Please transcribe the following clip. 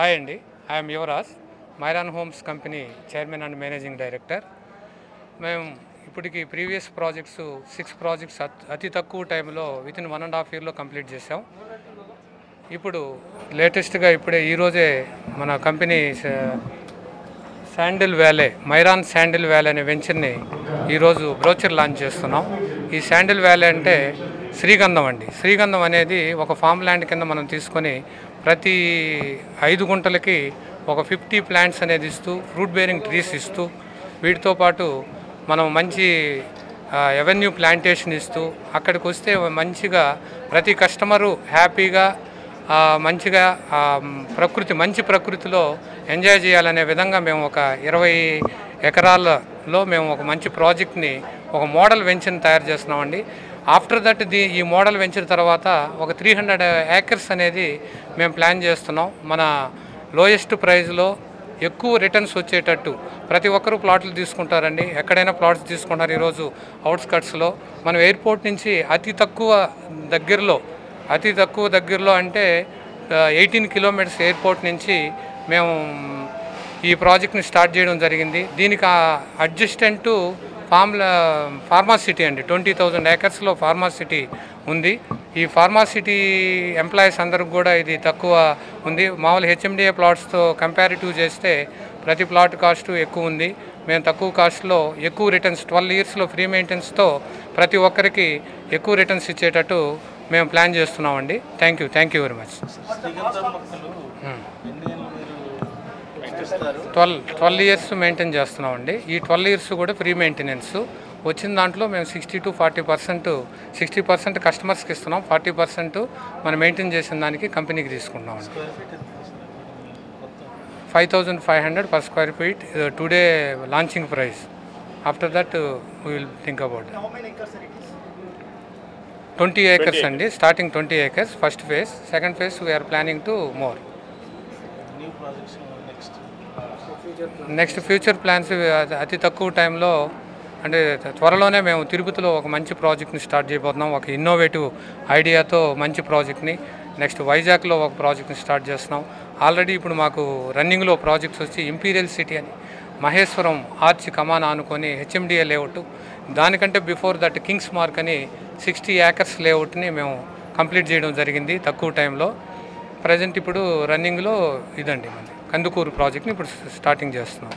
Hi అండి, I'm Yuvraj, మైరాన్ homes company chairman and managing director. మేము ఇప్పటికి ప్రీవియస్ ప్రాజెక్ట్స్ 6 ప్రాజెక్ట్స్ అతి తక్కువ టైంలో వితిన్ 1.5 yearలో కంప్లీట్ చేసాం. ఇప్పుడు లేటెస్ట్గా ఈరోజే మన company sandal valley, మైరాన్ sandal valley అనే వెంచర్ని ఈరోజు బ్రోచర్ లాంచ్ చేస్తున్నాం. ఈ శాండిల్ వ్యాలీ అంటే శ్రీగంధం అండి. శ్రీగంధం అనేది ఒక ఫామ్ ల్యాండ్ కింద మనం తీసుకొని ప్రతి 5 గుంటలకి ఒక 50 ప్లాంట్స్ అనేది ఇస్తూ, ఫ్రూట్ బేరింగ్ ట్రీస్ ఇస్తూ, వీటితో పాటు మనం మంచి ఎవెన్యూ ప్లాంటేషన్ ఇస్తూ అక్కడికి వస్తే మంచిగా ప్రతి కస్టమరు హ్యాపీగా మంచిగా మంచి ప్రకృతిలో ఎంజాయ్ చేయాలనే విధంగా మేము ఒక 20 ఎకరాలలో మేము ఒక మంచి ప్రాజెక్ట్ని, ఒక మోడల్ వెంచర్ని తయారు చేస్తున్నామండి. ఆఫ్టర్ దట్ ఈ మోడల్ వెంచర్ తర్వాత ఒక 300 acres అనేది మేము ప్లాన్ చేస్తున్నాం. మన లోయెస్ట్ ప్రైస్లో ఎక్కువ రిటర్న్స్ వచ్చేటట్టు ప్రతి ఒక్కరూ ప్లాట్లు తీసుకుంటారండి. ఎక్కడైనా ప్లాట్స్ తీసుకుంటారు. ఈరోజు అవుట్స్కట్స్లో మనం ఎయిర్పోర్ట్ నుంచి అతి తక్కువ దగ్గరలో అంటే 18 kilometers ఎయిర్పోర్ట్ నుంచి మేము ఈ ప్రాజెక్ట్ని స్టార్ట్ చేయడం జరిగింది. దీనికి అడ్జస్టెంట్ ఫార్మాసిటీ అండి. 20,000 acresలో ఫార్మాసిటీ ఉంది. ఈ ఫార్మాసిటీ ఎంప్లాయీస్ అందరికి కూడా ఇది తక్కువ ఉంది. మామూలు హెచ్ఎండిఏ ప్లాట్స్తో కంపారిటివ్ చేస్తే ప్రతి ప్లాట్ కాస్ట్ ఎక్కువ ఉంది. మేము తక్కువ కాస్ట్లో ఎక్కువ రిటర్న్స్ 12 yearsలో ఫ్రీ మెయింటెనెన్స్తో ప్రతి ఒక్కరికి ఎక్కువ రిటర్న్స్ ఇచ్చేటట్టు మేము ప్లాన్ చేస్తున్నామండి. Thank you very much. 12 years maintain చేస్తున్నామండి. ఈ 12 years కూడా ఫ్రీ మెయింటెనెన్స్. వచ్చిన దాంట్లో మేము 60 to 40%, 60% కస్టమర్స్కి ఇస్తున్నాం, 40% మనం మెయింటైన్ చేసిన దానికి కంపెనీకి తీసుకుంటున్నామండి. 5,500 per square feet today launching price. After that we will think about 20 acres అండి. Starting 20 acres first phase. Second phase we are planning two more. Next future plans అతి తక్కువ టైంలో అంటే త్వరలోనే మేము తిరుపతిలో ఒక మంచి ప్రాజెక్ట్ని స్టార్ట్ చేయబోతున్నాం. ఒక ఇన్నోవేటివ్ ఐడియాతో మంచి ప్రాజెక్ట్ని. నెక్స్ట్ వైజాగ్లో ఒక ప్రాజెక్ట్ని స్టార్ట్ చేస్తున్నాం. ఆల్రెడీ ఇప్పుడు మాకు రన్నింగ్లో ప్రాజెక్ట్స్ వచ్చి ఇంపీరియల్ సిటీ అని, మహేశ్వరం ఆర్చ్ కమాన్ ఆనుకొని హెచ్ఎండిఏ లేఅవుట్, దానికంటే బిఫోర్ దట్ కింగ్స్ మార్క్ అని 60 acres లేఅవుట్ని మేము కంప్లీట్ చేయడం జరిగింది తక్కువ టైంలో. ప్రజెంట్ ఇప్పుడు రన్నింగ్లో ఇదండి మన కందుకూరు ప్రాజెక్ట్ని ఇప్పుడు స్టార్టింగ్ చేస్తున్నాం.